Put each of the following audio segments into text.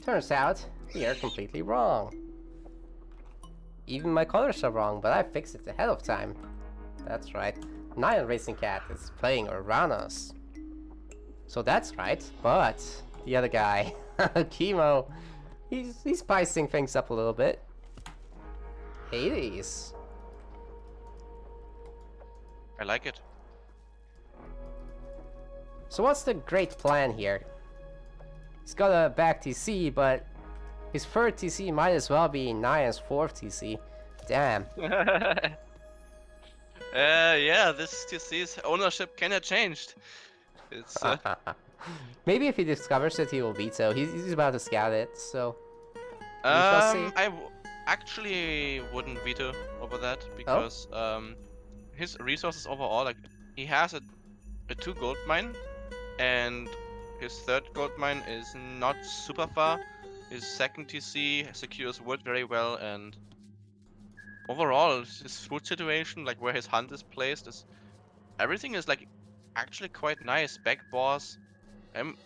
Turns out, we are completely wrong. Even my colors are wrong, but I fixed it ahead of time. That's right. Nyan Racing Cat is playing Uranus. So that's right, but the other guy, Kimo, he's spicing things up a little bit. Hades. I like it. So what's the great plan here? He's got a back TC, but his third TC might as well be Nyan's fourth TC. Damn. Yeah, this TC's ownership kinda changed. It's Maybe if he discovers it, he will veto. He's about to scout it, so we shall see. Actually wouldn't veto over that because his resources overall, like he has a 2 gold mine, and his 3rd gold mine is not super far. His 2nd TC secures wood very well, and overall his food situation, like where his hunt is placed, is everything is like actually quite nice. Back boss.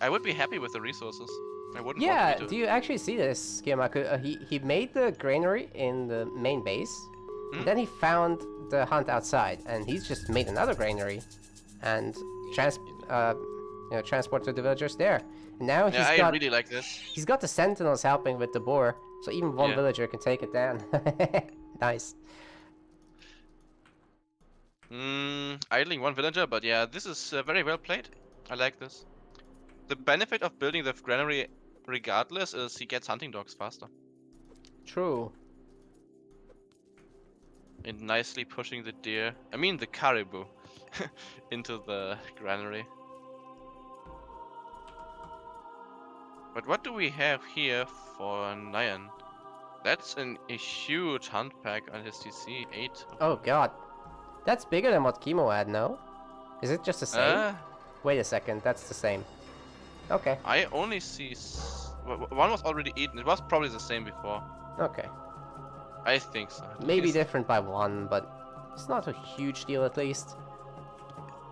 I would be happy with the resources. I wouldn't want Yeah, to veto. do you actually see this, Kimo? He made the granary in the main base, and then he found the hunt outside, and he's just made another granary, and transported the villagers there. And now I really like this. He's got the sentinels helping with the boar, so even one villager can take it down. Nice. Idling one villager, but yeah, this is very well played. I like this. The benefit of building the granary regardless is he gets hunting dogs faster. True. And nicely pushing the deer, I mean the caribou, into the granary. But what do we have here for Nyan? That's a huge hunt pack on his TC, 8. Oh god. That's bigger than what Kimo had, no? Is it just the same? Wait a second, that's the same. Okay. I only see... one was already eaten. It was probably the same before. Okay. I think so. Maybe different by one, but it's not a huge deal at least.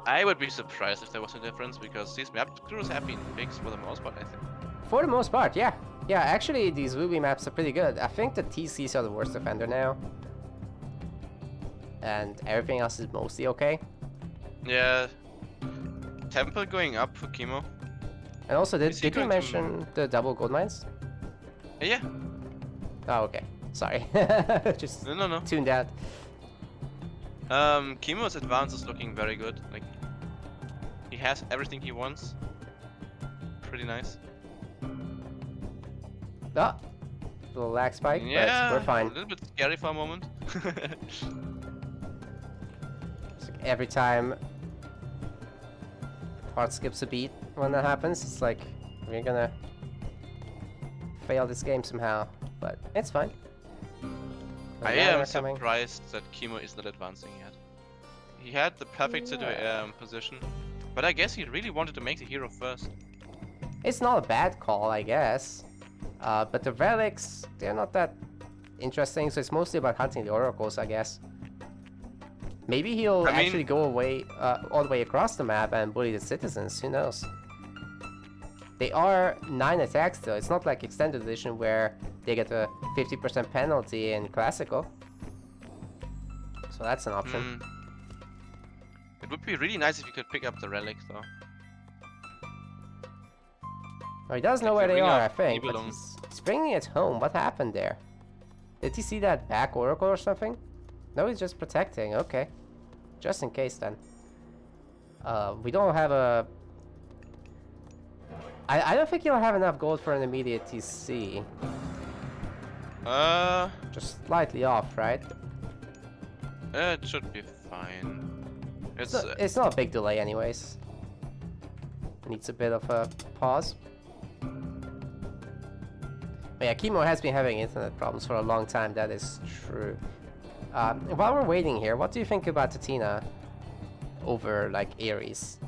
I would be surprised if there was a difference, because these map crews have been fixed for the most part, I think. For the most part, yeah. Yeah, actually, these Ruby maps are pretty good. I think the TCs are the worst offender now. And everything else is mostly okay. Yeah. Temple going up for Kimo. And also, did you mention the double gold mines? Yeah. Oh, okay. Sorry. Just no. tuned out. Kimo's advance is looking very good. Like, he has everything he wants. Pretty nice. Oh, little lag spike, yeah, but we're fine. A little bit scary for a moment. It's like every time part skips a beat when that happens, it's like we're gonna fail this game somehow, but it's fine. I am surprised that Kimo is not advancing yet. He had the perfect position, but I guess he really wanted to make the hero first. It's not a bad call, I guess. But the relics, they're not that interesting, so it's mostly about hunting the oracles, I guess. Maybe he'll actually go away all the way across the map and bully the citizens, who knows? They are 9 attacks though, it's not like Extended Edition where they get a 50% penalty in Classical. So that's an option. It would be really nice if you could pick up the relics though. Oh, he does know where they are, I think, but he's bringing it home. What happened there? Did he see that back oracle or something? No, he's just protecting. Okay. Just in case, then. We don't have a... I don't think he'll have enough gold for an immediate TC. Just slightly off, right? It should be fine. It's not a big delay anyways. Needs a bit of a pause. But yeah, Kimo has been having internet problems for a long time, that is true. While we're waiting here, what do you think about Tatina over, like, Ares?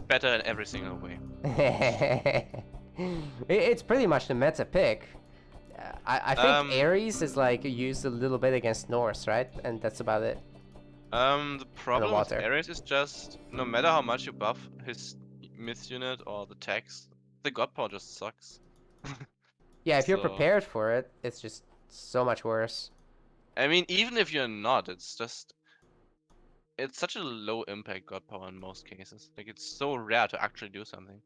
Better in every single way. It's pretty much the meta pick. I think Ares is, like, used a little bit against Norse, right? And that's about it. The problem with Ares is just, no matter how much you buff his myth unit or the tags, the god power just sucks. Yeah, if you're So, prepared for it, it's just so much worse. I mean, even if you're not, it's such a low impact god power in most cases. Like, it's so rare to actually do something.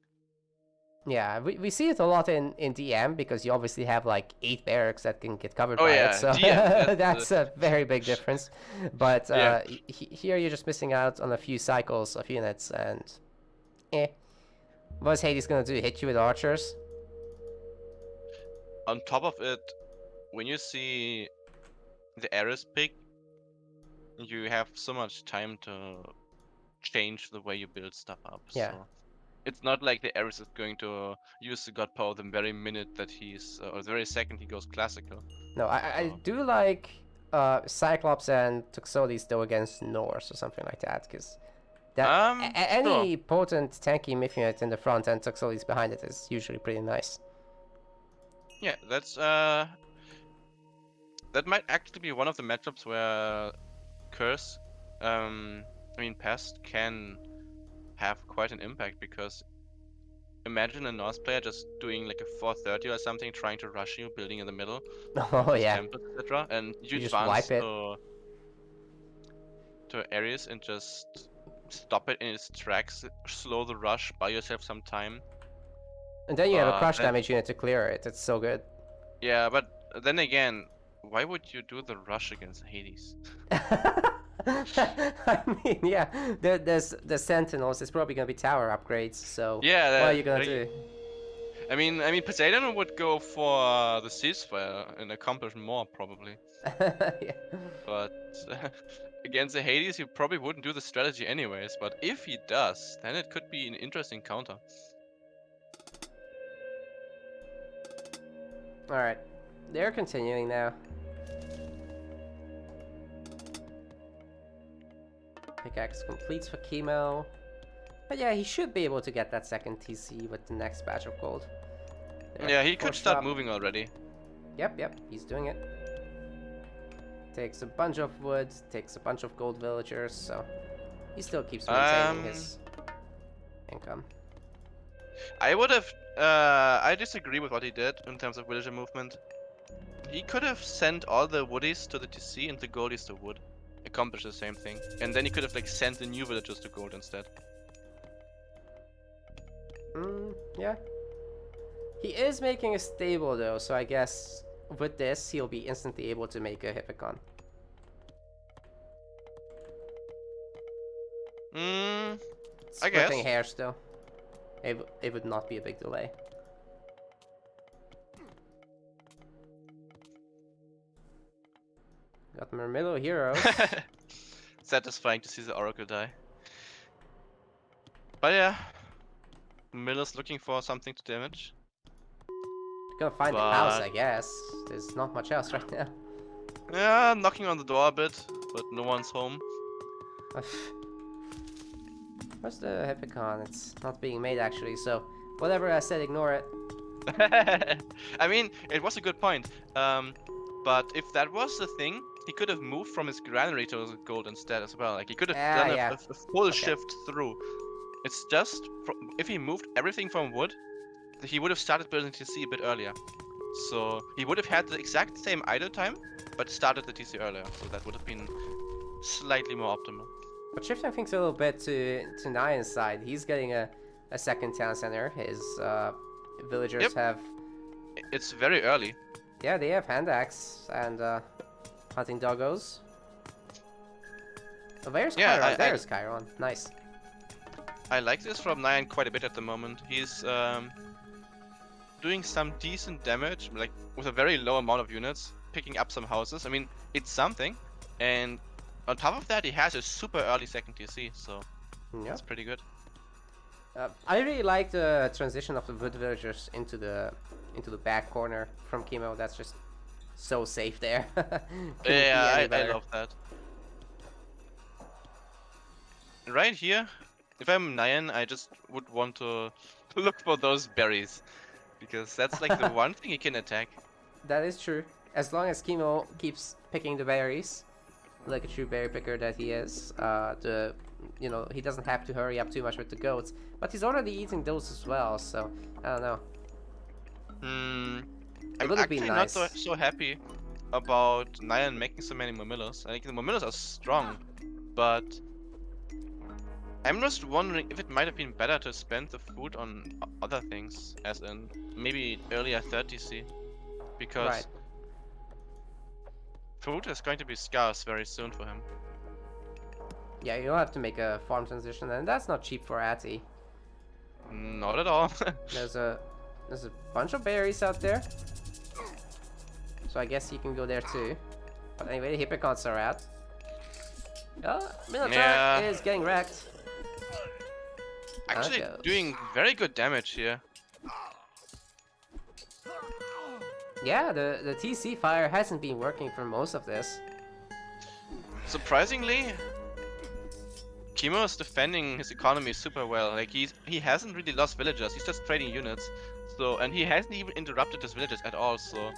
Yeah, we see it a lot in DM because you obviously have like 8 barracks that can get covered Oh by it, yeah, so DM. that's a very big difference. But Yeah. here you're just missing out on a few cycles of units, and eh. What's Hades gonna do? Hit you with archers? On top of it, when you see the Ares pick, you have so much time to change the way you build stuff up. Yeah. So it's not like the Ares is going to use the god power the very minute that he's, or the very second he goes classical. No, I So do like Cyclops and Toxotes though against Norse or something like that, because sure. any potent tanky myth unit in the front and Toxotes behind it is usually pretty nice. Yeah, that might actually be one of the matchups where Curse, Pest can have quite an impact, because imagine a Norse player just doing like a 430 or something, trying to rush you, building in the middle with Oh his yeah, temples, etc. And you you just advance wipe it. to Ares and just stop it in its tracks, slow the rush, buy yourself some time. And then you have a But crush then, damage unit to clear it. It's so good. yeah, but then again, why would you do the rush against Hades? I mean, yeah, there's the Sentinels. It's probably gonna be tower upgrades. So Yeah, what are you gonna do? I mean, Poseidon would go for the ceasefire and accomplish more probably. Yeah. But against the Hades, he probably wouldn't do the strategy anyways. But if he does, then it could be an interesting counter. All right, they're continuing now. Pickaxe completes for Kimo. But yeah, he should be able to get that second TC with the next batch of gold. There, Yeah, he could start drop. moving already. Yep, he's doing it. Takes a bunch of wood, takes a bunch of gold villagers, so he still keeps maintaining his income. I disagree with what he did in terms of villager movement. He could have sent all the woodies to the TC and the goldies to wood. Accomplish the same thing. And then he could have like sent the new villagers to gold instead. Yeah. He is making a stable though, so I guess with this he'll be instantly able to make a Hippicon. I guess. Splitting hairs though. It would not be a big delay. Got Mermillo heroes. Satisfying to see the Oracle die. But yeah, Miller's looking for something to damage. Gonna find the house, I guess. There's not much else right now. Yeah, knocking on the door a bit, but no one's home. Where's the Hippicon? It's not being made actually, so whatever I said, ignore it. I mean, it was a good point. But if that was the thing, he could have moved from his granary to the gold instead as well. Like, he could have done a full shift through. It's just, if he moved everything from wood, he would have started building TC a bit earlier. So he would have had the exact same idle time, but started the TC earlier. So that would have been slightly more optimal. But shifting things a little bit to Nyan's side, he's getting a second town center. His villagers have... It's very early. Yeah, they have hand axe and hunting doggos. Oh, there's Chiron. There's Chiron. Nice. I like this from Nyan quite a bit at the moment. He's doing some decent damage, like with a very low amount of units, picking up some houses. I mean, it's something. And on top of that, he has a super early second TC, so that's pretty good. I really like the transition of the wood villagers into the back corner from Kimo. That's just so safe there. Yeah, I love that. Right here, if I'm Nyan, I just would want to look for those berries, because that's like the one thing he can attack. That is true. As long as Kimo keeps picking the berries, like a true berry picker that he is, he doesn't have to hurry up too much with the goats. But he's already eating those as well, so I don't know. I'm would have been actually nice. not so happy about Nyan making so many Momillas. I think the Momillas are strong, but I'm just wondering if it might have been better to spend the food on other things, as in maybe earlier 30C, Right. because food is going to be scarce very soon for him. Yeah, you'll have to make a farm transition, and that's not cheap for Atty. Not at all. There's a bunch of berries out there, so I guess you can go there too. But anyway, the Hippocots are out. Minotaur Yeah. is getting wrecked. Actually doing very good damage here. Yeah, the TC fire hasn't been working for most of this. Surprisingly, Kimo is defending his economy super well. Like he hasn't really lost villagers. He's just trading units. So and he hasn't even interrupted his villagers at all. So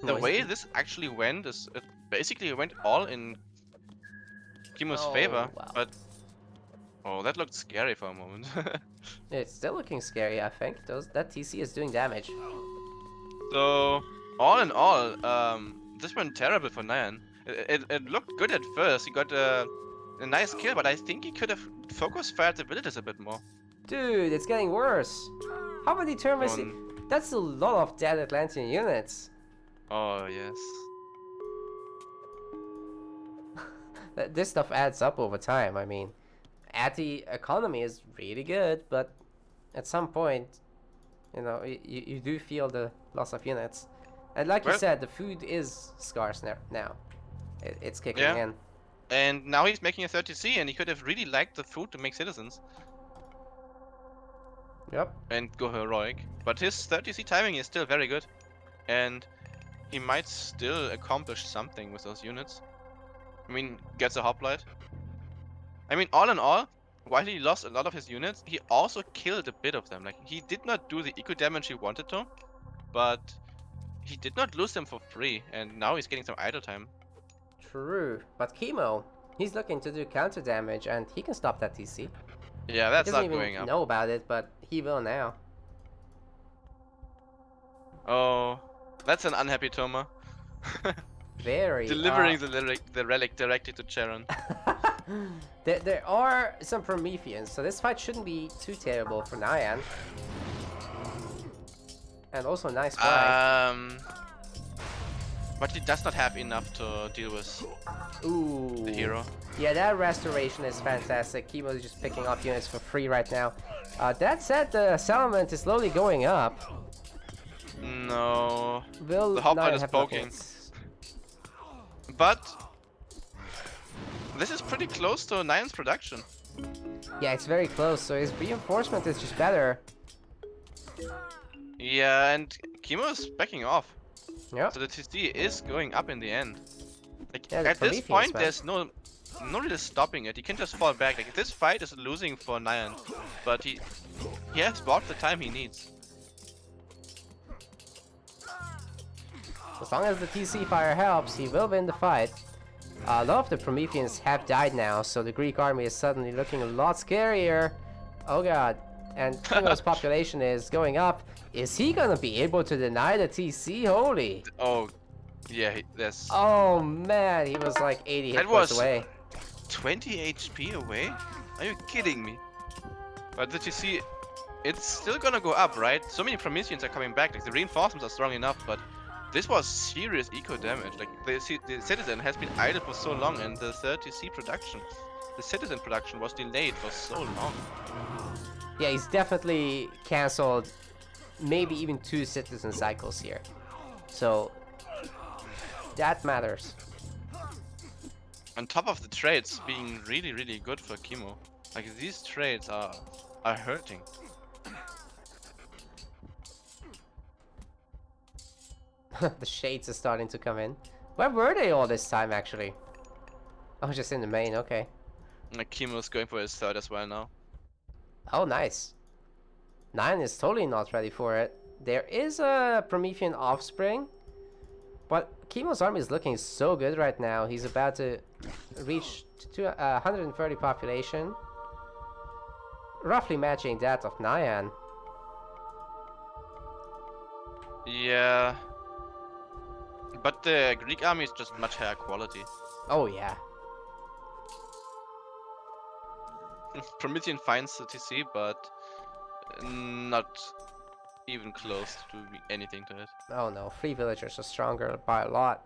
the way this actually went is it basically went all in Kimo's favor. Wow. But oh, that looked scary for a moment. It's still looking scary, I think. That TC is doing damage. So all in all, this went terrible for Nyan. It looked good at first. He got a nice kill, but I think he could have focus fired the villagers a bit more. Dude, it's getting worse. How many turns? That's a lot of dead Atlantean units. Oh yes. This stuff adds up over time. I mean, Atty economy is really good, but at some point, you know, you do feel the loss of units. And like you said, the food is scarce now. It's kicking in. And now he's making a 30C, and he could have really liked the food to make citizens. Yep. And go heroic. But his 30C timing is still very good. And he might still accomplish something with those units. I mean, gets a hoplite. I mean, all in all, while he lost a lot of his units, he also killed a bit of them. Like, he did not do the eco damage he wanted to, but he did not lose them for free, and now he's getting some idle time. True, but Kimo, he's looking to do counter damage, and he can stop that TC. Yeah, that's not going up. He doesn't even know about it, but he will now. Oh, that's an unhappy Toma. Very. Delivering the relic directly to Charon. There are some Prometheans, so this fight shouldn't be too terrible for Nyan. And also nice fight. But he does not have enough to deal with the hero. Yeah, that restoration is fantastic. Kimo is just picking up units for free right now. That said, the settlement is slowly going up. No. The hoplite is poking. But this is pretty close to Nyan's production. Yeah, it's very close, so his reinforcement is just better. Yeah, and Kimo is backing off. Yep. So the TC is going up in the end. Like, yeah, at this point, there's no really stopping it. He can just fall back. Like, this fight is losing for Nyan, but he has bought the time he needs. As long as the TC fire helps, he will win the fight. A lot of the Prometheans have died now, so the Greek army is suddenly looking a lot scarier. Oh god. And Kimo's population is going up. Is he gonna be able to deny the TC? Holy. Oh, yeah, that's... Oh man, he was like 80 hit points away. 20 HP away? Are you kidding me? But the TC, it's still gonna go up, right? So many Prometheans are coming back. Like, the reinforcements are strong enough, but this was serious eco damage. Like, the citizen has been idle for so long, and the 30C production, the citizen production was delayed for so long. Yeah, he's definitely cancelled maybe even 2 citizen cycles here. So that matters. On top of the trades being really, really good for Kimo. Like, these trades are hurting. The shades are starting to come in. Where were they all this time, actually? Oh, just in the main, okay. Like, Kimo's going for his third as well now. Oh, nice. Nyan is totally not ready for it. There is a Promethean offspring, but Kimo's army is looking so good right now. He's about to reach 130 population, roughly matching that of Nyan. Yeah. But the Greek army is just much higher quality. Oh yeah. Promethean finds the TC, but not even close to anything to it. Oh no, 3 villagers are stronger by a lot.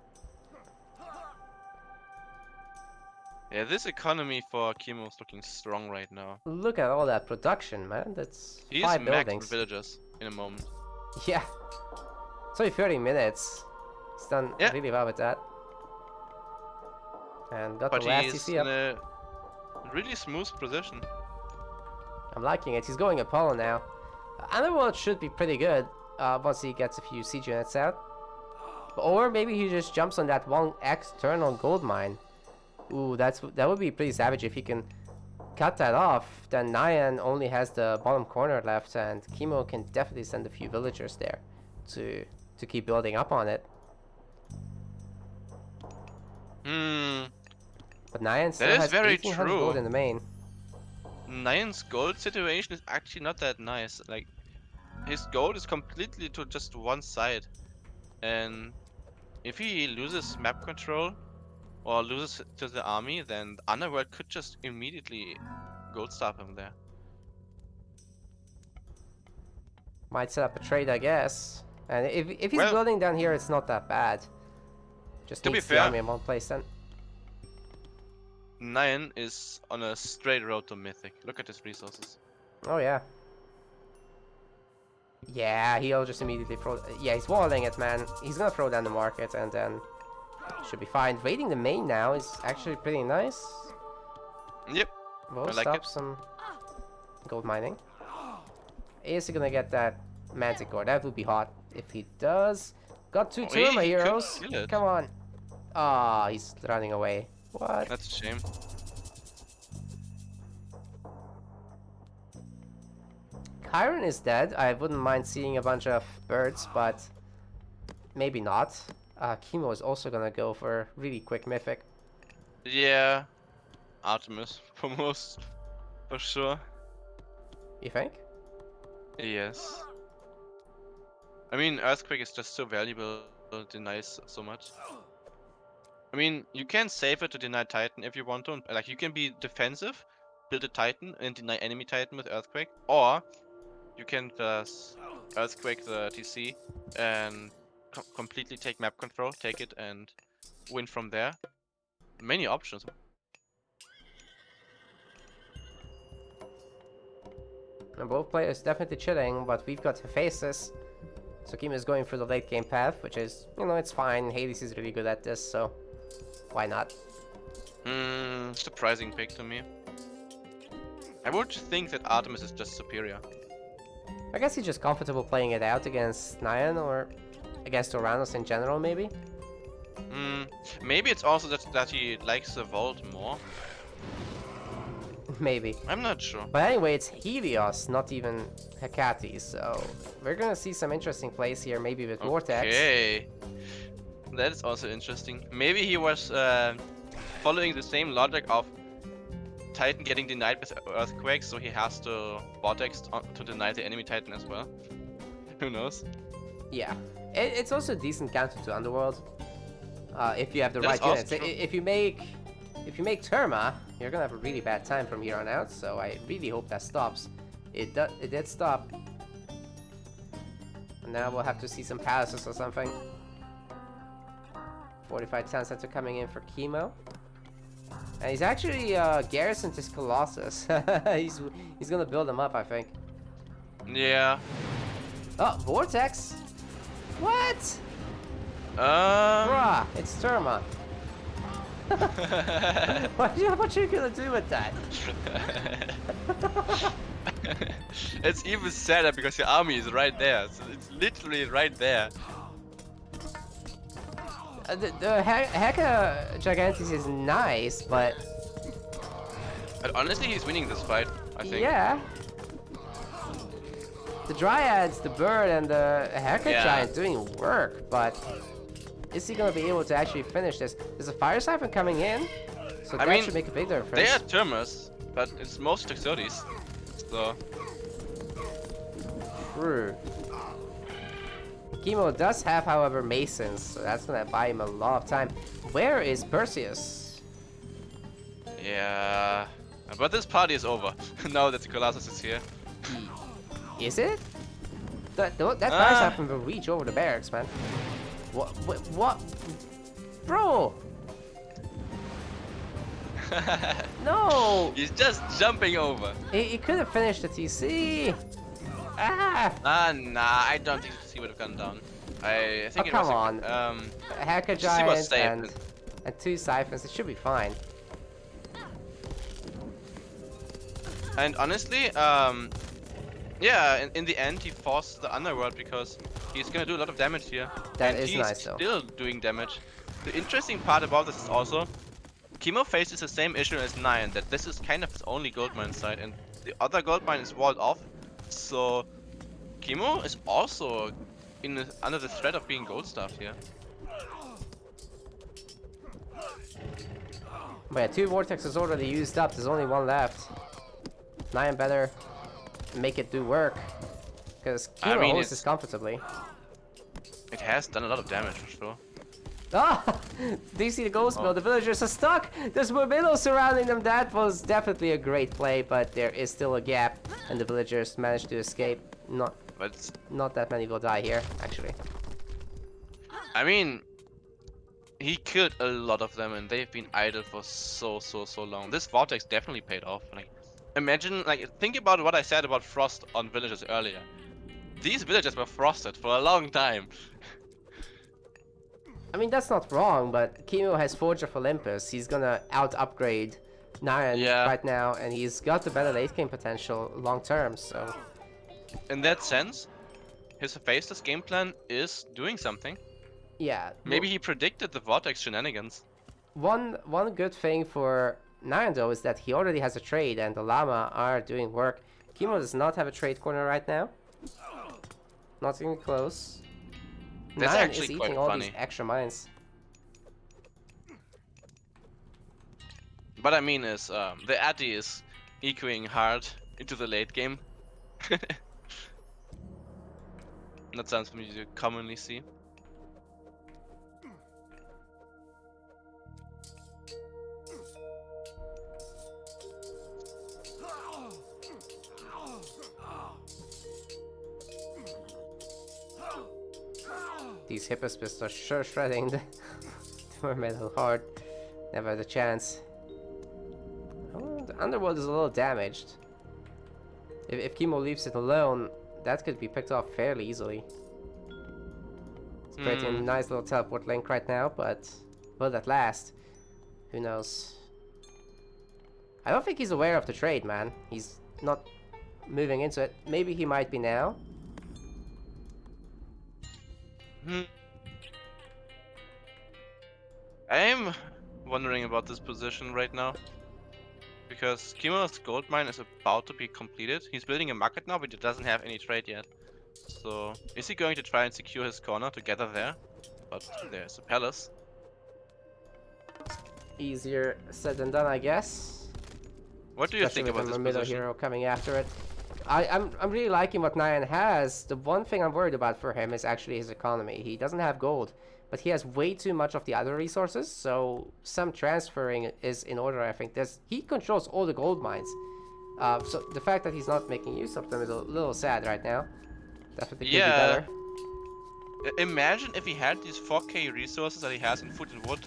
Yeah, this economy for Kimo is looking strong right now. Look at all that production, man. That's He's 5 maxed buildings. with villagers in a moment. Yeah. It's only 30 minutes. He's done Yeah. really well with that. And got the last he's TC in up. a really smooth position. I'm liking it. He's going Apollo now. Underworld should be pretty good once he gets a few siege units out. Or maybe he just jumps on that one external gold mine. Ooh, that would be pretty savage if he can cut that off. Then Nyan only has the bottom corner left, and Kimo can definitely send a few villagers there to keep building up on it. But Nyan still has 1800 gold in the main. Nyan's gold situation is actually not that nice. Like, his gold is completely to just one side, and if he loses map control or loses to the army, then the Underworld could just immediately gold stop him there. Might set up a trade, I guess. And if he's building down here, it's not that bad. Just to be needs the fair, army in one place then. Nyan is on a straight road to Mythic. Look at his resources. Oh yeah. Yeah, he'll just immediately throw... Yeah, he's walling it, man. He's gonna throw down the market and then... should be fine. Raiding the main now is actually pretty nice. Yep. We'll like stop it. some gold mining. Is he gonna get that Manticore? That would be hot if he does. Got two of my heroes. Come on. Ah, he's running away. What? That's a shame. Chiron is dead. I wouldn't mind seeing a bunch of birds, but maybe not. Kimo is also gonna go for really quick mythic. Yeah. Artemis for most, for sure. You think? Yes. I mean, Earthquake is just so valuable, denies so much. I mean, you can save it to deny Titan if you want to. Like, you can be defensive, build a Titan, and deny enemy Titan with Earthquake. Or, you can just Earthquake the TC and completely take map control, take it, and win from there. Many options. And both players definitely chilling, but we've got Hephaestus. So Kimo is going for the late game path, which is, you know, it's fine. Hades is really good at this, so why not? Surprising pick to me. I would think that Artemis is just superior. I guess he's just comfortable playing it out against Nyan or against Uranus in general, maybe? Maybe it's also that he likes the Vault more. Maybe. I'm not sure. But anyway, it's Helios, not even Hecate, so we're gonna see some interesting plays here, maybe with Vortex. Okay. That is also interesting. Maybe he was following the same logic of Titan getting denied with Earthquake, so he has to Vortex to deny the enemy Titan as well. Who knows? Yeah. It's also a decent counter to Underworld. If you have the right units. If you make Terma, you're gonna have a really bad time from here on out, so I really hope that stops. It did stop. And now we'll have to see some palaces or something. 45 Town Center coming in for Kimo. And he's actually garrisoned his Colossus. he's gonna build them up, I think. Yeah. Oh, Vortex? What? Bruh, it's Terma. What are you gonna do with that? It's even sadder because your army is right there. So it's literally right there. The Heka Gigantes is nice, but honestly, he's winning this fight, I think. Yeah. The Dryads, the Bird, and the Heka Giant doing work, but is he gonna be able to actually finish this? There's a Fire Siphon coming in, so that should make a big difference. They are Termas, but it's most Toxotes, so... True. Kimo does have, however, Masons, so that's gonna buy him a lot of time. Where is Perseus? Yeah, but this party is over now that the Colossus is here. Is it? That fire siphon will reach over the barracks, man. What? Bro! No! He's just jumping over. He could have finished the TC. Ah! Nah, I don't think the TC would have gone down. I think it was on. a Hacker TC was Giant safe. and 2 siphons, it should be fine. And honestly, yeah, in the end he forced the Underworld because he's gonna do a lot of damage here. That and is he's nice though. still doing damage. The interesting part about this is also, Kimo faces the same issue as Nyan, that this is kind of his only goldmine site, and the other goldmine is walled off. So Kimo is also under the threat of being gold staffed here. But yeah, 2 vortexes already used up, there's only 1 left. Nyan better make it do work, because Kimo holds this comfortably. It has done a lot of damage for sure. Ah! Do you see the ghost mill? The villagers are stuck! There's more middles surrounding them. That was definitely a great play, but there is still a gap, and the villagers managed to escape. Not that many will die here, actually. I mean, he killed a lot of them, and they've been idle for so long. This vortex definitely paid off. Like, imagine, like, think about what I said about frost on villagers earlier. These villagers were frosted for a long time. I mean, that's not wrong, but Kimo has Forge of Olympus. He's gonna out-upgrade Nyan right now, and he's got the better late game potential long term, so... In that sense, his faceless game plan is doing something. Yeah. Maybe he predicted the Vortex shenanigans. One good thing for Nyan, though, is that he already has a trade, and the Llama are doing work. Kimo does not have a trade corner right now. Not even close. That's Nyan actually is eating quite all funny. these extra mines. What I mean is, the Addy is echoing hard into the late game. That sounds something you commonly see. These Hippospists are sure shredding the metal hard. Never had a chance. Oh, the underworld is a little damaged. If Kimo leaves it alone, that could be picked off fairly easily. It's creating a nice little teleport link right now, but will that last? Who knows? I don't think he's aware of the trade, man. He's not moving into it. Maybe he might be now. I'm wondering about this position right now. Because Kimo's gold mine is about to be completed. He's building a market now, but he doesn't have any trade yet. So, is he going to try and secure his corner to gather there? But there's a palace. Easier said than done, I guess. What do you think about this middle position? hero coming after it. I'm really liking what Nyan has. The one thing I'm worried about for him is actually his economy. He doesn't have gold, but he has way too much of the other resources, so some transferring is in order, I think. He controls all the gold mines. So the fact that he's not making use of them is a little sad right now. Definitely could be better. Imagine if he had these 4k resources that he has in food and wood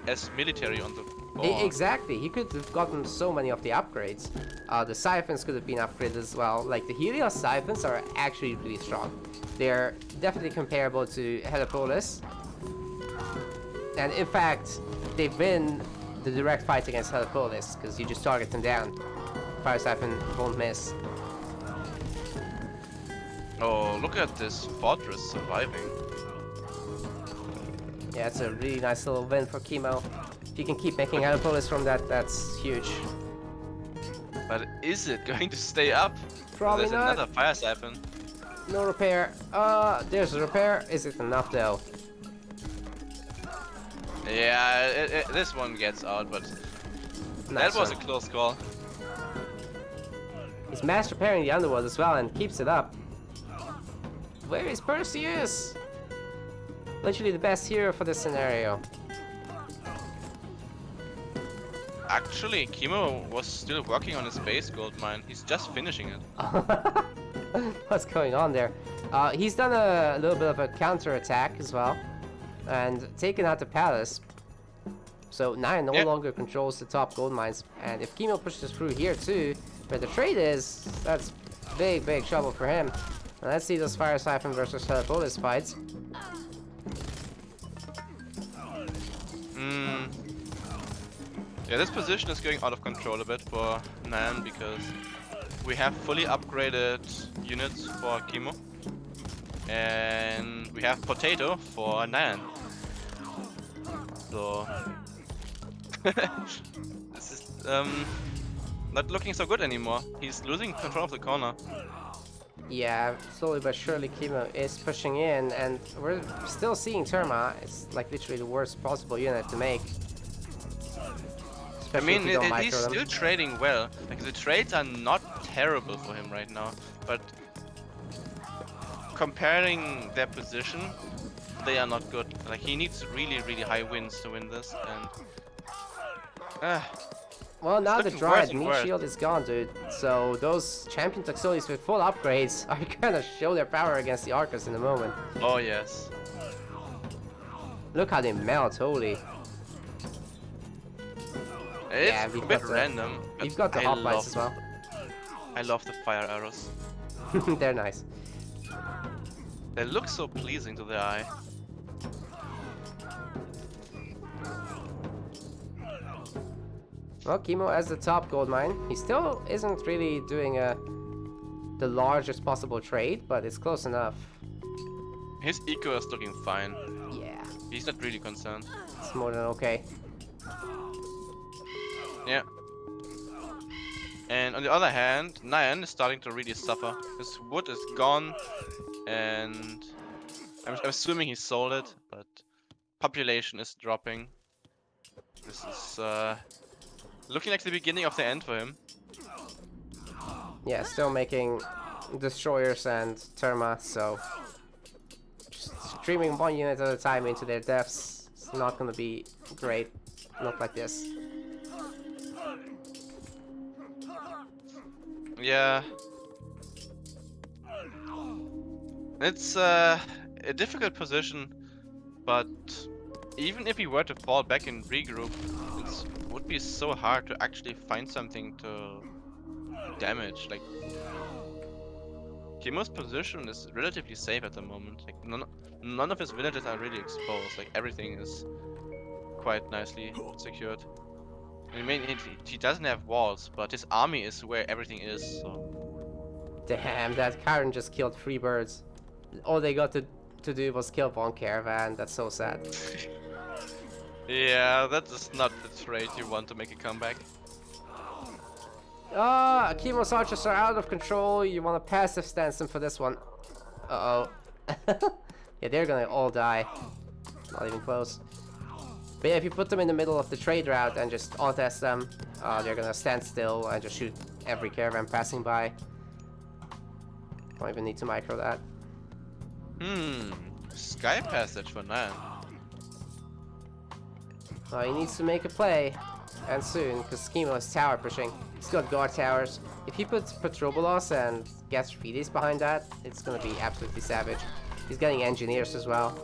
as military on the board. Exactly, he could have gotten so many of the upgrades. The siphons could have been upgraded as well. Like, the Helios siphons are actually really strong. They're definitely comparable to Helipolis. And in fact, they win the direct fight against Helipolis, because you just target them down. Fire siphon won't miss. Oh, look at this fortress surviving. Yeah, it's a really nice little win for Kimo. If you can keep making Helipolis from that, that's huge. But is it going to stay up? Probably There's not. another fire siphon. No repair. There's a repair. Is it enough though? Yeah, this one gets out, but Nice that was one. a close call. He's mass repairing the underworld as well and keeps it up. Where is Perseus? Literally the best hero for this scenario. Actually, Kimo was still working on his base gold mine. He's just finishing it. What's going on there? He's done a little bit of a counter attack as well, and taken out the palace. So Nyan no longer controls the top gold mines, and if Kimo pushes through here too, where the trade is, that's big trouble for him. And let's see those Fire Siphon versus VoDs fights. Yeah, this position is going out of control a bit for Nyan because we have fully upgraded units for Kimo, and we have Potato for Nyan. So this is not looking so good anymore. He's losing control of the corner. Yeah, slowly but surely Kimo is pushing in, and we're still seeing Terma. It's like literally the worst possible unit to make. I mean, he's still trading well. Like, the trades are not terrible for him right now, but comparing their position, they are not good. Like, he needs really high wins to win this, and well, now the Dryad meat shield is gone, dude. So those champion Toxilies with full upgrades are gonna show their power against the Arcus in a moment. Oh yes. Look how they melt, holy. It's a bit random. You've got the hot bites as well. I love the fire arrows. They're nice. They look so pleasing to the eye. Well, Kimo as the top gold mine. He still isn't really doing the largest possible trade, but it's close enough. His eco is looking fine. Yeah. He's not really concerned. It's more than okay. Yeah. And on the other hand, Nyan is starting to really suffer. His wood is gone, and I'm assuming he sold it, but population is dropping. This is looking like the beginning of the end for him. Yeah, still making destroyers and Terma, so just streaming one unit at a time into their deaths is not gonna be great. Not like this. Yeah. It's a difficult position, but even if he were to fall back and regroup, it would be so hard to actually find something to damage. Like, Kimo's position is relatively safe at the moment. Like, none of his villages are really exposed. Like, everything is quite nicely secured. I mean, he doesn't have walls, but his army is where everything is, so... Damn, that Karen just killed 3 birds. All they got to do was kill one caravan. That's so sad. Yeah, that is not the trade you want to make a comeback. Kimo's archers are out of control. You want to passive stance them for this one. Uh-oh. Yeah, they're gonna all die. Not even close. But yeah, if you put them in the middle of the trade route and just auto-test them, they're gonna stand still and just shoot every caravan passing by. Don't even need to micro that. Sky passage for Nyan. He needs to make a play, and soon, because Kimo is tower pushing. He's got guard towers. If he puts Petrobolos and Gastropedes behind that, it's gonna be absolutely savage. He's getting engineers as well.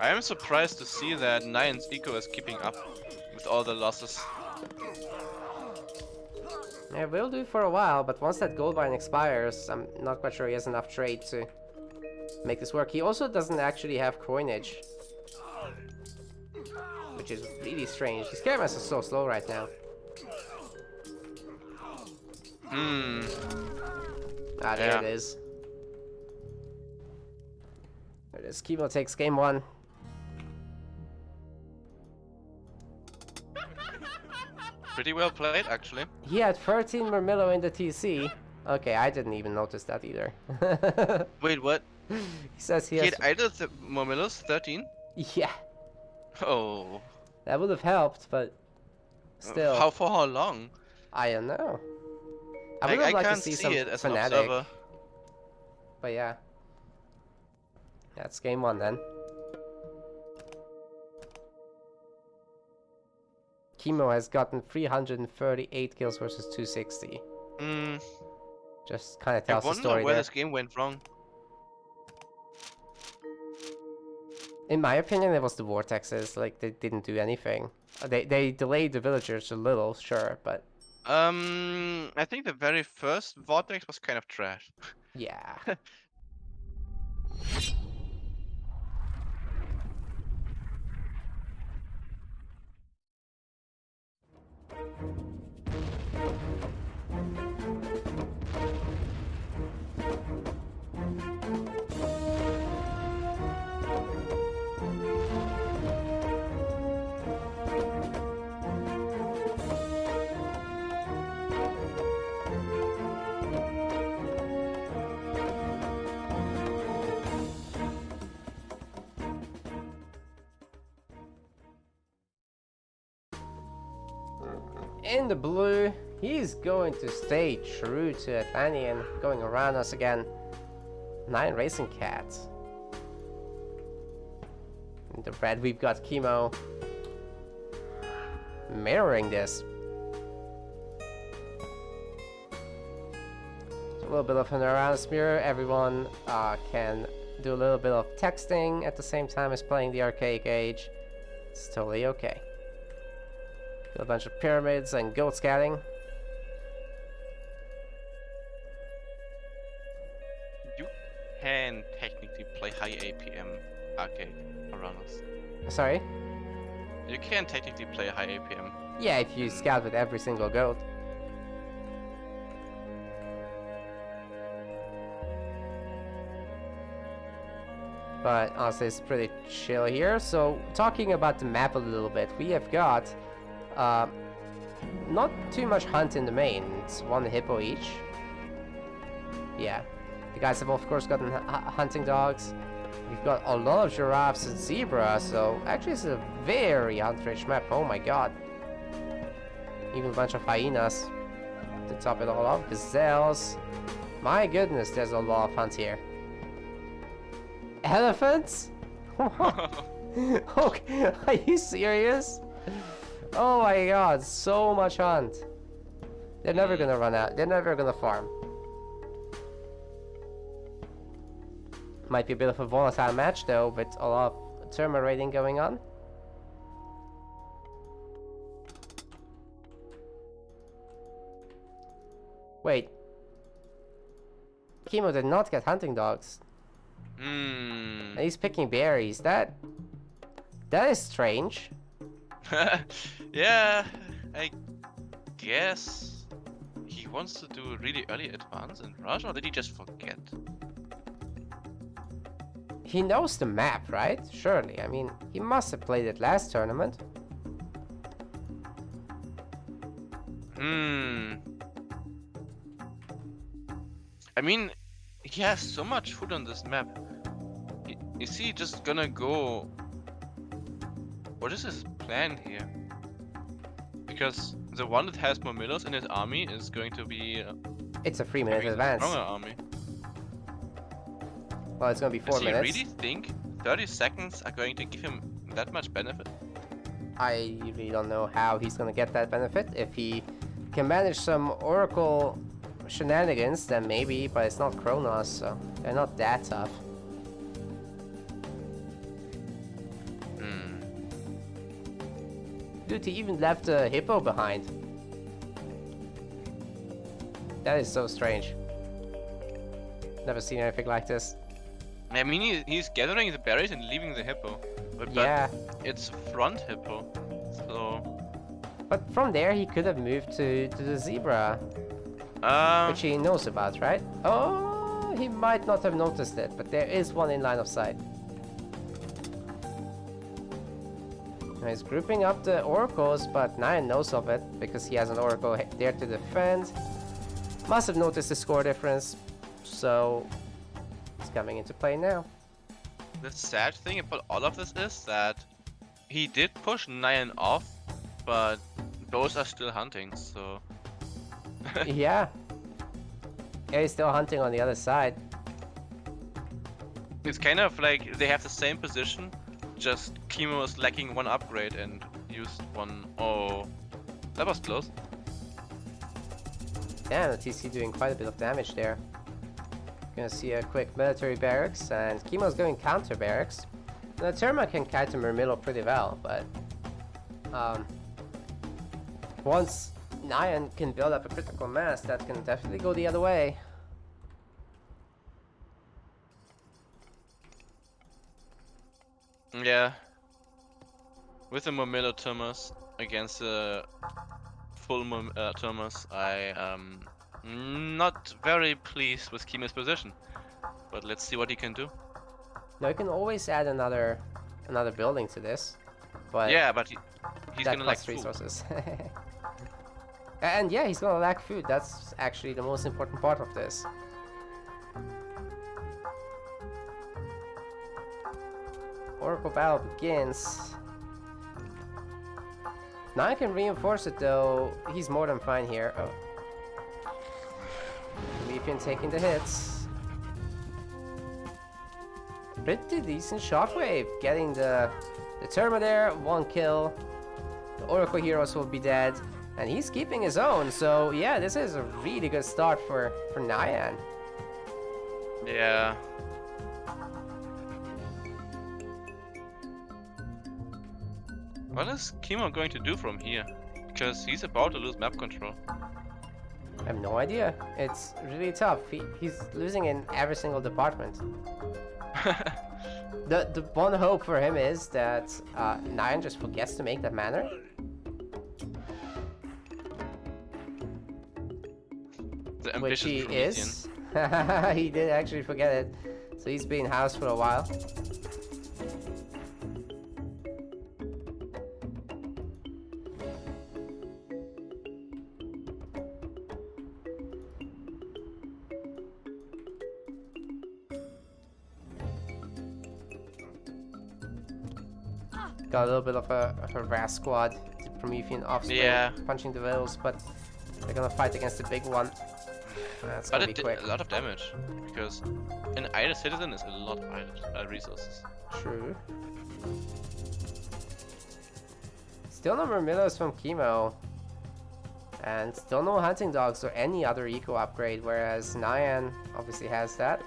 I am surprised to see that Nyan's eco is keeping up with all the losses. Yeah, will do for a while, but once that gold mine expires, I'm not quite sure he has enough trade to make this work. He also doesn't actually have coinage, which is really strange. His caravans are so slow right now. There it is. There it is. Kimo takes game 1. Pretty well played, actually. He had 13 Murmillo in the TC. Okay, I didn't even notice that either. Wait, what? He says he He has... had either the Murmillos 13? Yeah. Oh. That would have helped, but still. For how long? I don't know. I would I like to can't see see some it as an Fnatic. observer. But yeah. That's game 1 then. Kimo has gotten 338 kills versus 260. Just kind of I tells the wonder story where there. this game went wrong. In my opinion, it was the vortexes. Like, they didn't do anything. They delayed the villagers a little, sure, but I think the very first vortex was kind of trash. yeah. In the blue, he's going to stay true to Nyan, going around us again. 9 racing cats. In the red, we've got Kimo. Mirroring this. So a little bit of an around mirror. Everyone can do a little bit of texting at the same time as playing the arcade age. It's totally okay. A bunch of pyramids and goat scouting. You can technically play high APM arcade around us. Sorry? You can technically play high APM. Yeah, if you scout with every single goat. But honestly, it's pretty chill here. So, talking about the map a little bit, we have got not too much hunt in the main. It's 1 hippo each. Yeah. The guys have of course gotten hunting dogs. We've got a lot of giraffes and zebra, so actually it's a very hunt-rich map. Oh my god. Even a bunch of hyenas to top it all off. Gazelles. My goodness, there's a lot of hunt here. Elephants? Okay, are you serious? Oh my god, so much hunt. They're never gonna run out. They're never gonna farm. Might be a bit of a volatile match though, with a lot of turbo raiding going on. Wait. Kimo did not get hunting dogs. And he's picking berries. That is strange. Yeah, I guess he wants to do a really early advance in Rush, or did he just forget? He knows the map, right? Surely. I mean, he must have played it last tournament. I mean, he has so much food on this map. Is he just gonna go... What is his plan here? Because the one that has more millers in his army is going to be... It's a 3-minute advance. Stronger army. Well, it's gonna be 4 minutes. Does he really think 30 seconds are going to give him that much benefit? I really don't know how he's gonna get that benefit. If he can manage some Oracle shenanigans, then maybe, but it's not Kronos, so they're not that tough. Dude, he even left a hippo behind. That is so strange. Never seen anything like this. I mean, he's gathering the berries and leaving the hippo. But Yeah. It's front hippo, so... But from there, he could have moved to the zebra. Which he knows about, right? Oh, he might not have noticed it, but there is one in line of sight. Now he's grouping up the oracles, but Nyan knows of it because he has an oracle there to defend. Must have noticed the score difference, so it's coming into play now. The sad thing about all of this is that he did push Nyan off, but those are still hunting, so... Yeah, Yeah, he's still hunting on the other side. It's kind of like they have the same position, just Kimo is lacking one upgrade and used one. Oh, that was close. Damn, the TC doing quite a bit of damage there. Gonna see a quick military barracks, and Kimo's going counter barracks. The Terma can kite a Murmillo pretty well, but once Nyan can build up a critical mass, that can definitely go the other way. Yeah. With the Murmillo Termas against the full Termas, I am not very pleased with Kimo's position. But let's see what he can do. Now you can always add another building to this, but yeah, but he's that gonna lack costs resources. And yeah, he's gonna lack food. That's actually the most important part of this. Oracle battle begins. Now I can reinforce it though. He's more than fine here. Oh. Leafian taking the hits. Pretty decent shockwave. Getting the Terma there. 1 kill. The Oracle heroes will be dead. And he's keeping his own. So yeah, this is a really good start for Nyan. Yeah. What is Kimo going to do from here? Because he's about to lose map control. I have no idea. It's really tough. He's losing in every single department. The one hope for him is that Nyan just forgets to make that manor. The Which he ambitious is. He did actually forget it. So he's been housed for a while. Got a little bit of a harass squad. The Promethean offspring punching the whales, but they're gonna fight against the big one. That's gonna be quick. A lot of damage, because an idle citizen is a lot of idle resources. True. Still no Murmillos from Kimo. And still no hunting dogs or any other eco upgrade, whereas Nyan obviously has that.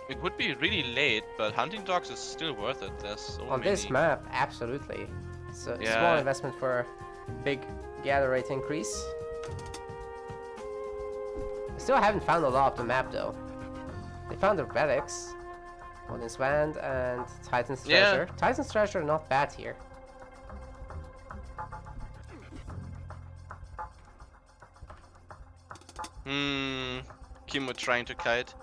It would be really late, but hunting dogs is still worth it. There's so on many. this map, absolutely. It's a small investment for a big gather rate increase. I still haven't found a lot of the map though. They found the relics, Odin's Wand and Titan's Treasure. Titan's Treasure not bad here. Kimo trying to kite.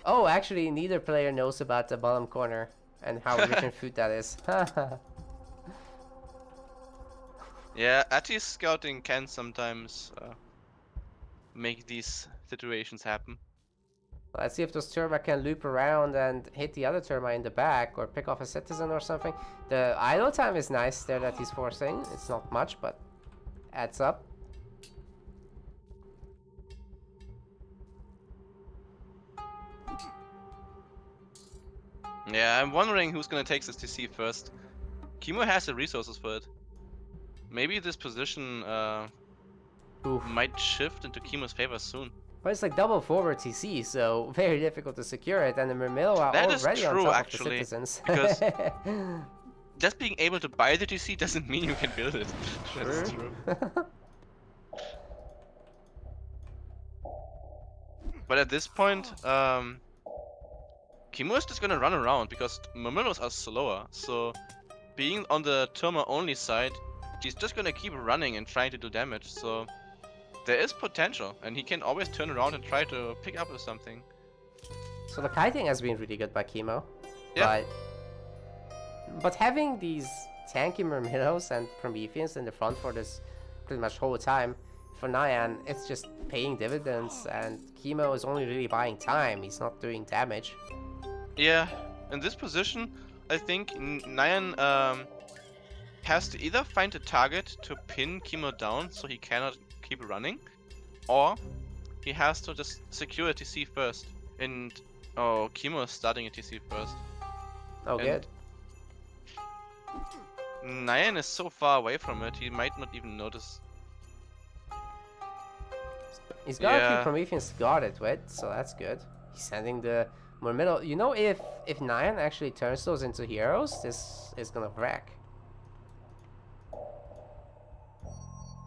Oh, actually, neither player knows about the bottom corner and how rich in food that is. Yeah, Ati's scouting can sometimes make these situations happen. Let's see if those Terma can loop around and hit the other Terma in the back or pick off a citizen or something. The idle time is nice there that he's forcing. It's not much, but adds up. Yeah, I'm wondering who's gonna take this TC first. Kimo has the resources for it. Maybe this position might shift into Kimo's favor soon. But it's like double forward TC, so very difficult to secure it, and the Murmillo are already on top of the citizens. Because just being able to buy the TC doesn't mean you can build it. That's true. But at this point, Kimo is just gonna run around because Murmillos are slower, so being on the Terma only side, he's just gonna keep running and trying to do damage, so there is potential, and he can always turn around and try to pick up with something. So the kiting has been really good by Kimo, but having these tanky Murmillos and Prometheans in the front for this pretty much whole time, for Nyan, it's just paying dividends, and Kimo is only really buying time, he's not doing damage. Yeah, in this position, I think Nyan has to either find a target to pin Kimo down so he cannot keep running, or he has to just secure a TC first. And oh, Kimo is starting a TC first. Oh, And good. Nyan is so far away from it, he might not even notice. He's got a few Yeah. Prometheans to guard it with, so that's good. He's sending the more middle. You know, if Nyan actually turns those into heroes, this is gonna wreck.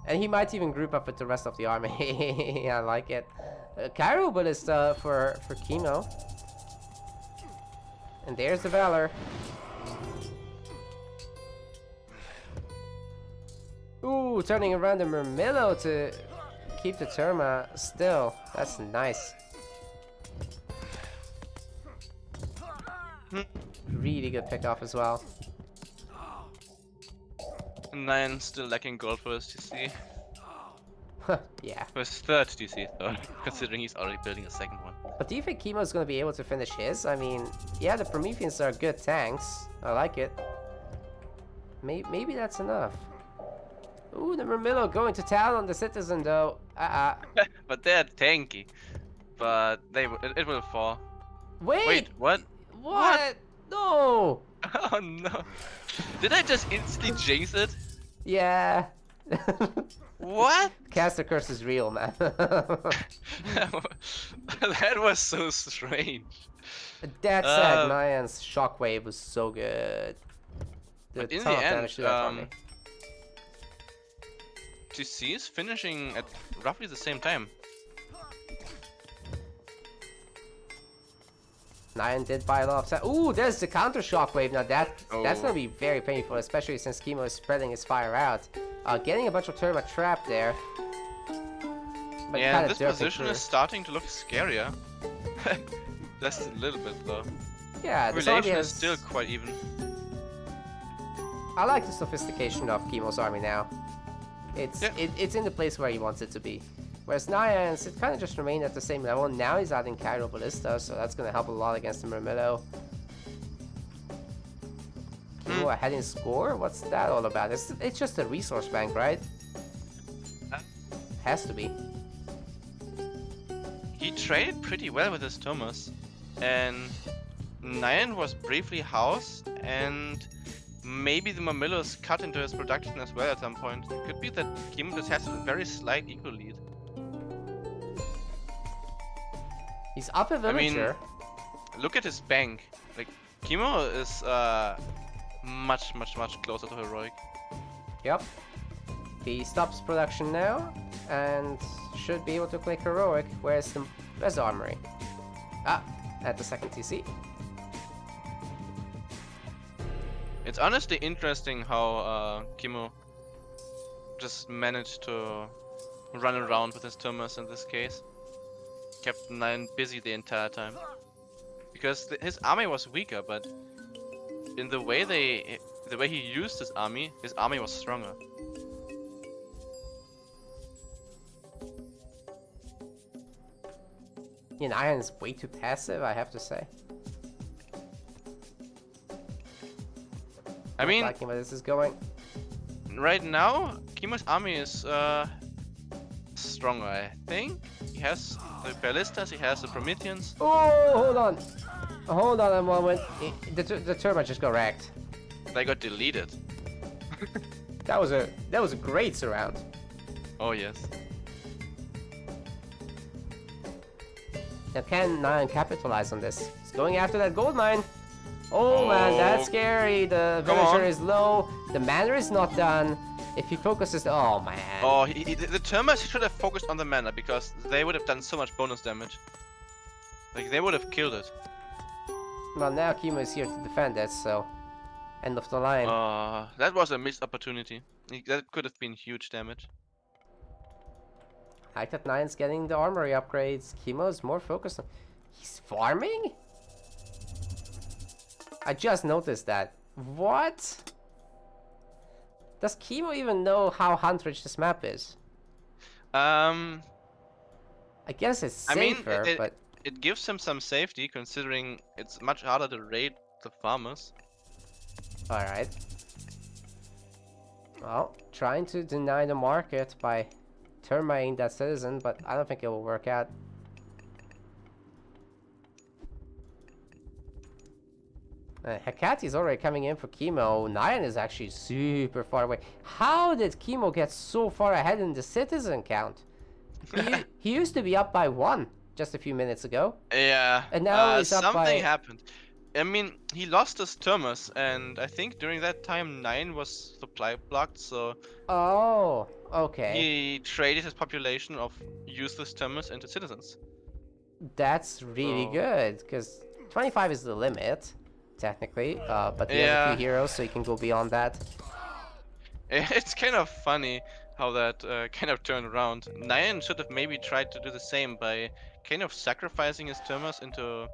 And he might even group up with the rest of the army. I like it. Cairo Buddhist for Kimo. And there's the Valor. Ooh, turning around the Murmillo to keep the Terma still. That's nice. Really good pick off as well. Nyan still lacking gold for his TC. Yeah. For his third TC, though, considering he's already building a second one. But do you think Kimo's gonna be able to finish his? I mean, yeah, the Prometheans are good tanks. I like it. Maybe that's enough. Ooh, the Murmillo going to town on the citizen though. But they're tanky. But it will fall. Wait! What? What? No! Oh no. Did I just instantly jinx it? Yeah. What? Caster curse is real, man. That was so strange. That said, Nyan's shockwave was so good. But in ton the of damage to that army. end, TC is finishing at roughly the same time. Nyan did buy a lot of time. Ooh, there's the counter shockwave. Now that's Oh. gonna be very painful, especially since Kimo is spreading his fire out. Getting a bunch of Terma trapped there. But Yeah, kinda this derping position through. is starting to look scarier. Just a little bit though. Yeah, this army Relation has... is still quite even. I like the sophistication of Kimo's army now. It's in the place where he wants it to be. Whereas Nyan's, it kind of just remained at the same level. Now he's adding Cairo Ballista, so that's going to help a lot against the Murmillo. Kimo ahead in score? What's that all about? It's just a resource bank, right? Has to be. He traded pretty well with his Thomas, and Nyan was briefly housed, and maybe the Murmillo's cut into his production as well at some point. It could be that Kimo just has a very slight eco lead. He's up a villager. Look at his bank. Like, Kimo is much closer to heroic. Yep. He stops production now and should be able to click heroic. Where's the armory? At the second TC. It's honestly interesting how Kimo just managed to run around with his Thomas in this case. Kept Nyan busy the entire time. Because his army was weaker, but in the way he used his army was stronger. Nyan's way too passive, I have to say. I mean, Not liking where this is going. right now, Kimo's army is stronger, I think. He has the Ballistas, he has the Prometheans. Oh, hold on. Hold on a moment. The Terma just got wrecked. They got deleted. That was a great surround. Oh yes. Now can Nyan capitalize on this? He's going after that gold mine. Oh man, that's scary. The villager is low. The mana is not done. If he focuses, oh man. Oh, the Termas should have focused on the mana because they would have done so much bonus damage. Like they would have killed it. Well, now Kimo is here to defend it, so end of the line. That was a missed opportunity. That could have been huge damage. I like that Nyan's getting the armory upgrades. Kimo's more focused on... He's farming? I just noticed that. What? Does Kimo even know how hunt-rich this map is? I guess it's safer, but... It gives him some safety, considering it's much harder to raid the farmers. Alright. Well, trying to deny the market by terminating that citizen, but I don't think it will work out. Hecate is already coming in for Kimo. Nyan is actually super far away. How did Kimo get so far ahead in the citizen count? He used to be up by 1 just a few minutes ago. Yeah. And now he's up by... Something happened. I mean, he lost his thermos, and I think during that time Nyan was supply blocked, so... Oh, okay. He traded his population of useless thermos into citizens. That's really good, because 25 is the limit, technically. But he has a few heroes, so he can go beyond that. It's kind of funny how that kind of turned around. Nyan should have maybe tried to do the same by kind of sacrificing his thermos into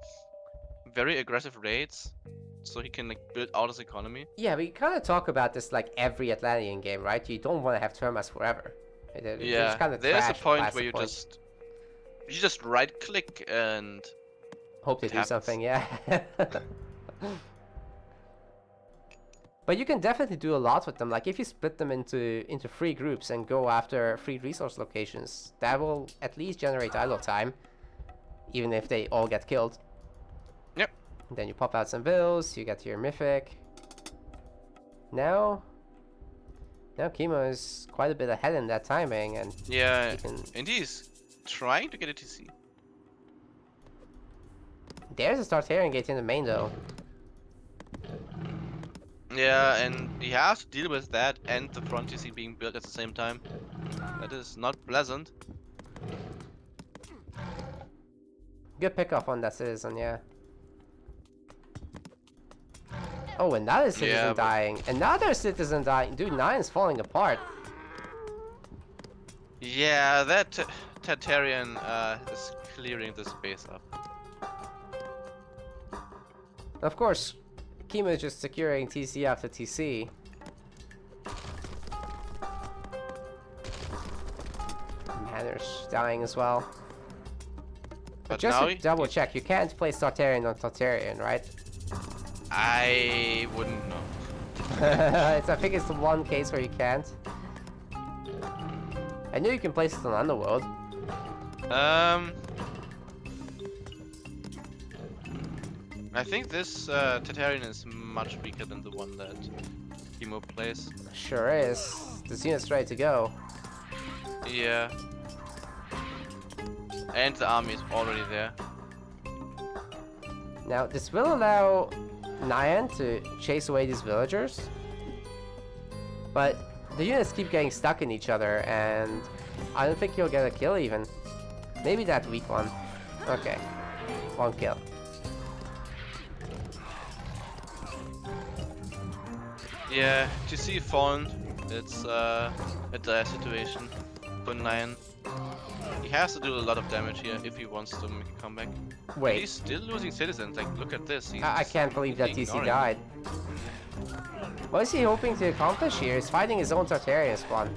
very aggressive raids, so he can like build out his economy. Yeah, we kind of talk about this like every Atlantean game, right? You don't want to have Termas forever. Yeah, kind of there's a point where you just right click and hope to do something. Yeah. But you can definitely do a lot with them. Like if you split them into 3 groups and go after 3 resource locations, that will at least generate idle time, even if they all get killed. Yep. Then you pop out some bills, you get your mythic. Now Kimo is quite a bit ahead in that timing, and yeah, and he's trying to get a TC. There's a Tartarian gate in the main though. Yeah, and he has to deal with that and the front TC being built at the same time. That is not pleasant. Good pickup on that citizen, yeah. Oh, another citizen dying. Another citizen dying. Dude, Nyan's falling apart. Yeah, that Tartarian is clearing the space up. Of course, Kimo is just securing TC after TC. Manor's dying as well. But just to double check, you can't play Tartarian on Tartarian, right? I wouldn't know. I think it's the one case where you can't. I knew you can place it on Underworld. I think this Tartarian is much weaker than the one that Kimo plays. Sure is. This unit's ready to go. Yeah. And the army is already there. Now, this will allow Nyan to chase away these villagers. But the units keep getting stuck in each other, and I don't think he'll get a kill even. Maybe that weak one. Okay. 1 kill. Yeah, to see Fawn, it's a dire situation for Nyan. He has to do a lot of damage here if he wants to make a comeback. Wait. And he's still losing citizens, like look at this. I can't believe that TC died. What is he hoping to accomplish here? He's fighting his own Tartarian spawn.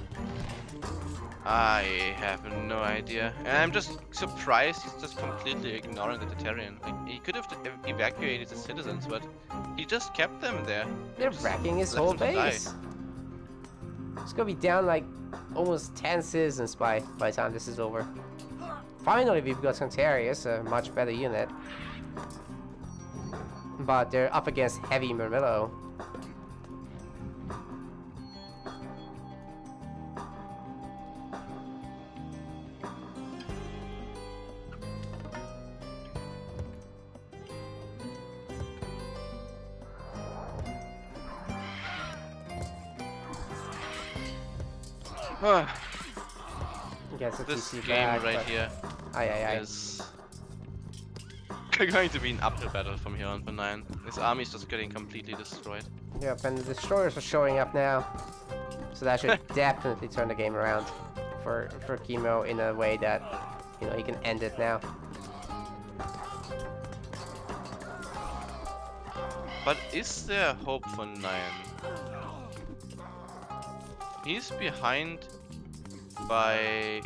I have no idea. And I'm just surprised he's just completely ignoring the Tartarian. Like, he could have evacuated the citizens, but he just kept them there. They're wrecking his whole base. It's gonna be down like almost 10 citizens by the time this is over. Finally, we've got Centarius, a much better unit. But they're up against heavy Murmillo. This game right here is going to be an uphill battle from here on for Nyan. His army is just getting completely destroyed. Yep, and the destroyers are showing up now. So that should definitely turn the game around for Kimo in a way that, you know, he can end it now. But is there hope for Nyan? He's behind by...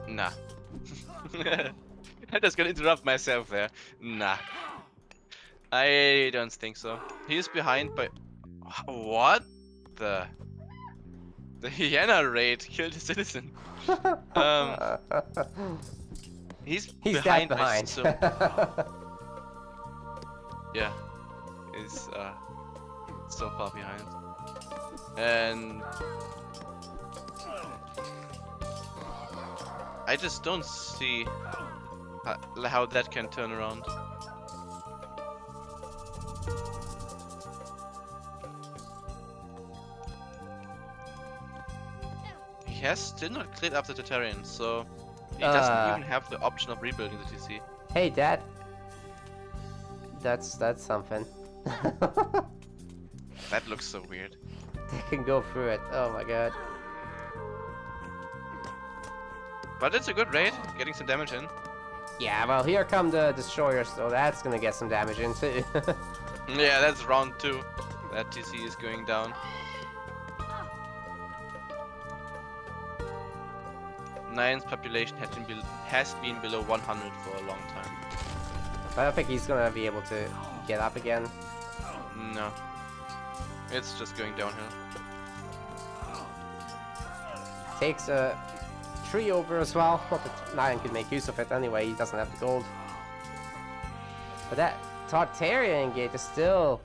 Nah. I'm just gonna interrupt myself there. Nah. I don't think so. He's behind by... What the... The hyena raid killed a citizen. He's that behind. behind. Yeah, he's so far behind. And I just don't see how that can turn around. He has still not cleared up the Tartarians, so he doesn't even have the option of rebuilding the TC. Hey, Dad. That's something. That looks so weird. They can go through it. Oh my god. But it's a good raid, getting some damage in. Yeah, well, here come the destroyers, so that's gonna get some damage in too. Yeah, that's round 2. That TC is going down. Nyan's population has been below 100 for a long time. I don't think he's gonna be able to get up again. No. It's just going downhill. Takes a tree over as well. Not that Nyan could make use of it anyway, he doesn't have the gold. But that Tartarian gate is still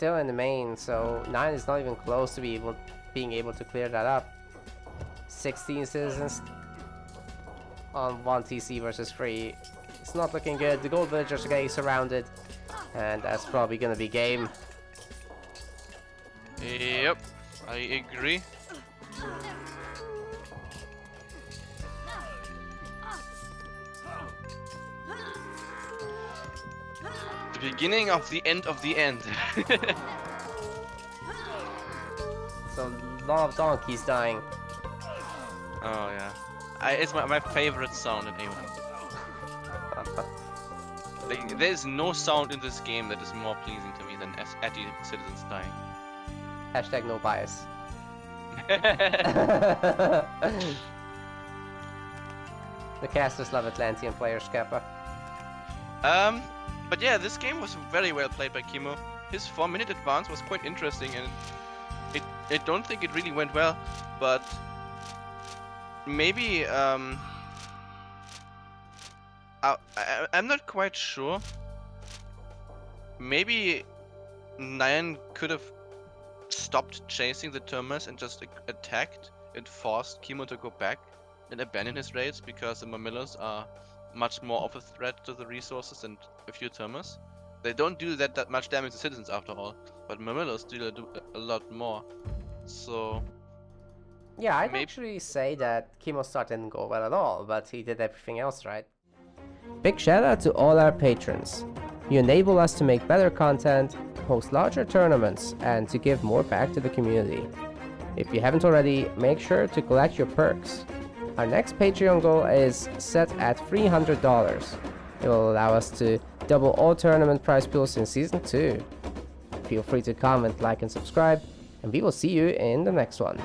in the main, so Nyan is not even close to being able to clear that up. 16 citizens on 1 TC versus 3. It's not looking good. The gold villagers are getting surrounded, and that's probably gonna be game. Yep, I agree. The beginning of the end of the end. So a lot of donkeys dying. Oh yeah, it's my favorite sound in A1. Like, there's no sound in this game that is more pleasing to me than anti-citizens dying. Hashtag no bias. The casters love Atlantean players, Kappa. But yeah, this game was very well played by Kimo. His 4-minute advance was quite interesting, and I don't think it really went well, but maybe I'm not quite sure. Maybe Nyan could have stopped chasing the Terminus and just attacked and forced Kimo to go back and abandon his raids, because the Mamillas are much more of a threat to the resources than a few Terminus. They don't do that much damage to citizens after all, but Mamillas do a lot more. So yeah, I'd actually say that Kimo's start didn't go well at all, but he did everything else right. Big shout out to all our patrons. You enable us to make better content, host larger tournaments, and to give more back to the community. If you haven't already, make sure to collect your perks. Our next Patreon goal is set at $300. It will allow us to double all tournament prize pools in Season 2. Feel free to comment, like, and subscribe, and we will see you in the next one.